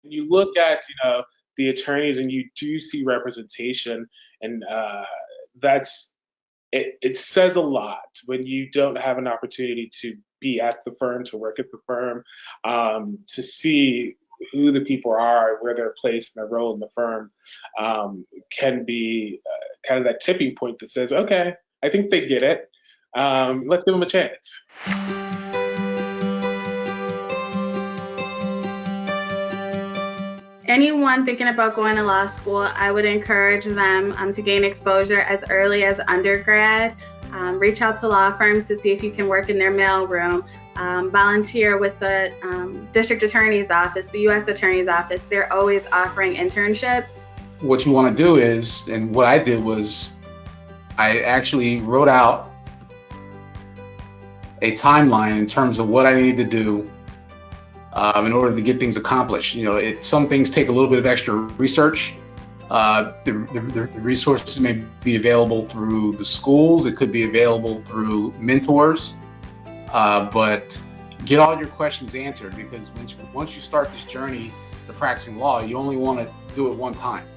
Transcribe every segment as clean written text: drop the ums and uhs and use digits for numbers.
You look at, the attorneys and you do see representation, and that's it says a lot when you don't have an opportunity to be at the firm, to work at the firm, to see who the people are, where they're placed, and their role in the firm, can be kind of that tipping point that says, okay, I think they get it. Let's give them a chance. Anyone thinking about going to law school, I would encourage them to gain exposure as early as undergrad. Reach out to law firms to see if you can work in their mailroom. Volunteer with the district attorney's office, the U.S. attorney's office. They're always offering internships. What you want to do is, and what I did was, I actually wrote out a timeline in terms of what I needed to do in order to get things accomplished. Some things take a little bit of extra research. The resources may be available through the schools. It could be available through mentors. But get all your questions answered, because once you start this journey to practicing law, you only want to do it one time.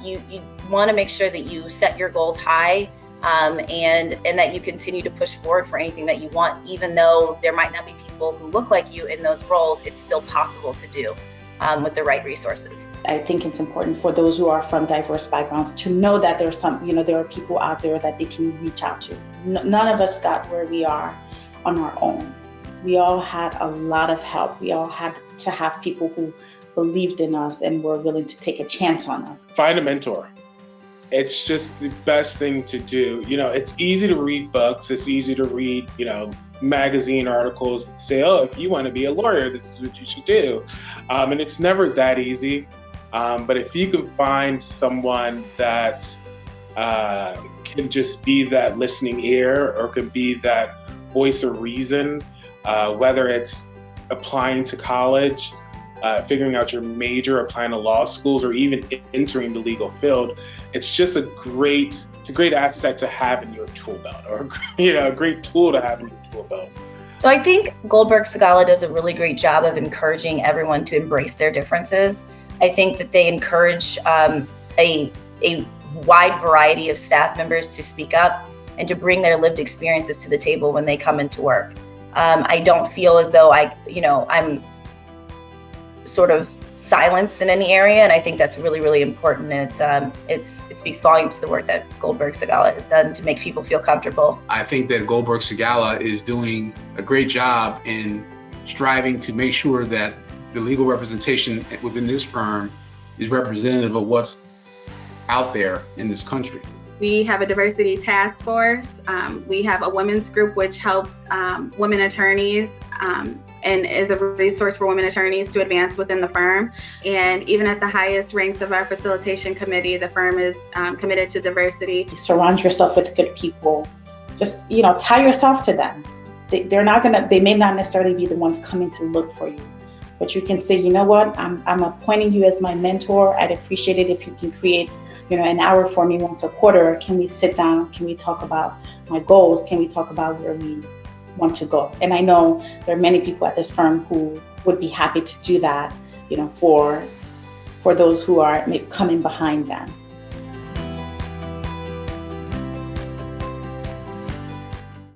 You want to make sure that you set your goals high, and that you continue to push forward for anything that you want, even though there might not be people who look like you in those roles. It's still possible to do with the right resources. I think it's important for those who are from diverse backgrounds to know that there are people out there that they can reach out to. None of us got where we are on our own. We all had a lot of help. We all had to have people who believed in us and were willing to take a chance on us. Find a mentor. It's just the best thing to do. It's easy to read books. It's easy to read, magazine articles that say, oh, if you want to be a lawyer, this is what you should do. And it's never that easy. But if you can find someone that can just be that listening ear, or can be that voice of reason, whether it's applying to college, figuring out your major, applying to law schools, or even entering the legal field, it's just a great asset to have in your tool belt, or a great tool to have in your tool belt. So I think Goldberg Segalla does a really great job of encouraging everyone to embrace their differences. I think that they encourage a wide variety of staff members to speak up and to bring their lived experiences to the table when they come into work. I don't feel as though I'm sort of silenced in any area, and I think that's really, really important. It speaks volumes to the work that Goldberg Segalla has done to make people feel comfortable. I think that Goldberg Segalla is doing a great job in striving to make sure that the legal representation within this firm is representative of what's out there in this country. We have a diversity task force. We have a women's group which helps women attorneys and is a resource for women attorneys to advance within the firm. And even at the highest ranks of our facilitation committee, the firm is committed to diversity. Surround yourself with good people. Just, tie yourself to them. They may not necessarily be the ones coming to look for you, but you can say, you know what, I'm appointing you as my mentor. I'd appreciate it if you can create an hour for me once a quarter. Can we sit down? Can we talk about my goals? Can we talk about where we want to go? And I know there are many people at this firm who would be happy to do that, for those who are coming behind them.